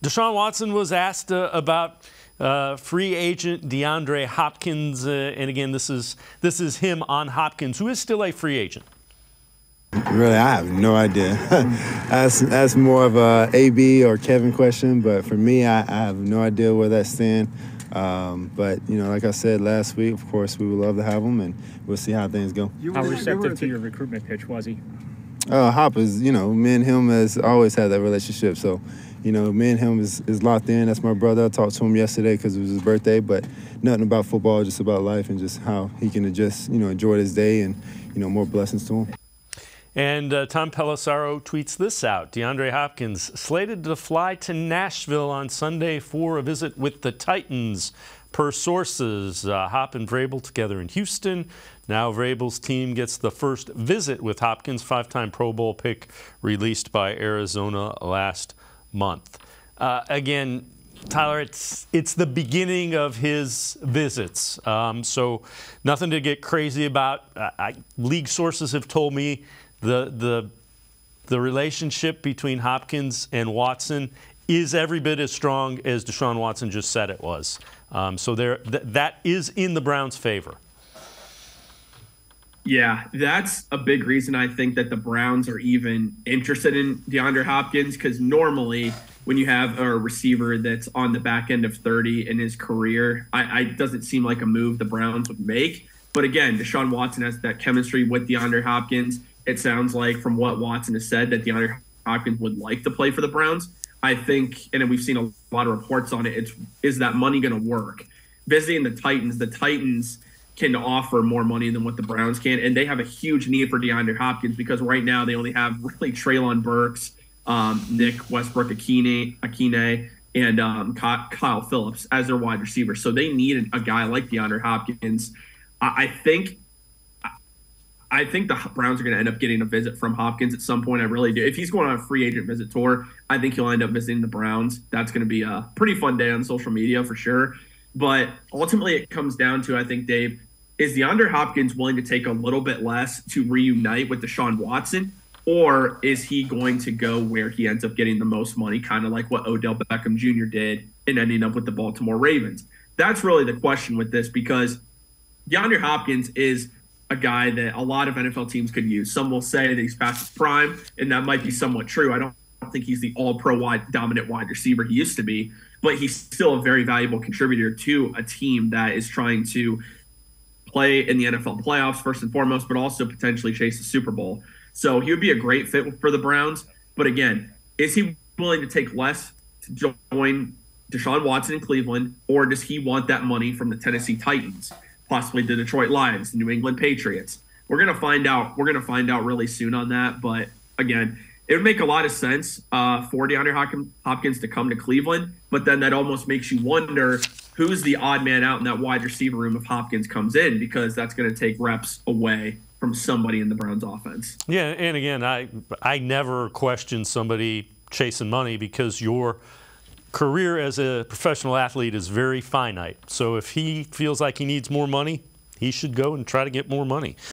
Deshaun Watson was asked about free agent DeAndre Hopkins, and again, this is him on Hopkins, who is still a free agent. Really, I have no idea. That's more of a AB or Kevin question, but for me, I have no idea where that stands. But, you know, like I said last week, of course, we would love to have him, and we'll see how things go. How receptive to your recruitment pitch was he? Hop is, you know, me and him has always had that relationship. So, you know, me and him is locked in. That's my brother. I talked to him yesterday because it was his birthday, but nothing about football, just about life and just how he can just, you know, enjoy his day and, you know, more blessings to him. And Tom Pelissaro tweets this out. DeAndre Hopkins slated to fly to Nashville on Sunday for a visit with the Titans. Per sources, Hop and Vrabel together in Houston. Now Vrabel's team gets the first visit with Hopkins, five-time Pro Bowl pick released by Arizona last month. Again, Tyler, it's the beginning of his visits, so nothing to get crazy about. League sources have told me the relationship between Hopkins and Watson is every bit as strong as Deshaun Watson just said it was. So that is in the Browns' favor. Yeah, that's a big reason I think that the Browns are even interested in DeAndre Hopkins, because normally when you have a receiver that's on the back end of 30 in his career, it doesn't seem like a move the Browns would make. But again, Deshaun Watson has that chemistry with DeAndre Hopkins. It sounds like from what Watson has said that DeAndre Hopkins would like to play for the Browns. I think, and we've seen a lot of reports on it, is that money going to work? Visiting the Titans can offer more money than what the Browns can, and they have a huge need for DeAndre Hopkins because right now they only have really Treylon Burks, Nick Westbrook-Akine, and Kyle Phillips as their wide receivers. So they need a guy like DeAndre Hopkins. I think the Browns are going to end up getting a visit from Hopkins at some point. I really do. If he's going on a free agent visit tour, I think he'll end up visiting the Browns. That's going to be a pretty fun day on social media for sure. But ultimately it comes down to, I think, Dave, is DeAndre Hopkins willing to take a little bit less to reunite with Deshaun Watson, or is he going to go where he ends up getting the most money, kind of like what Odell Beckham Jr. did and ending up with the Baltimore Ravens? That's really the question with this, because DeAndre Hopkins is a guy that a lot of NFL teams could use. Some will say that he's past his prime, and that might be somewhat true. I don't think he's the all-pro dominant wide receiver he used to be, but he's still a very valuable contributor to a team that is trying to play in the NFL playoffs first and foremost, but also potentially chase the Super Bowl. So he would be a great fit for the Browns. But again, is he willing to take less to join Deshaun Watson in Cleveland, or does he want that money from the Tennessee Titans, possibly the Detroit Lions, the New England Patriots? We're going to find out. We're going to find out really soon on that. But again, it would make a lot of sense for DeAndre Hopkins to come to Cleveland, but then that almost makes you wonder who's the odd man out in that wide receiver room if Hopkins comes in, because that's going to take reps away from somebody in the Browns offense. Yeah, and again, I never question somebody chasing money, because your career as a professional athlete is very finite. So if he feels like he needs more money, he should go and try to get more money.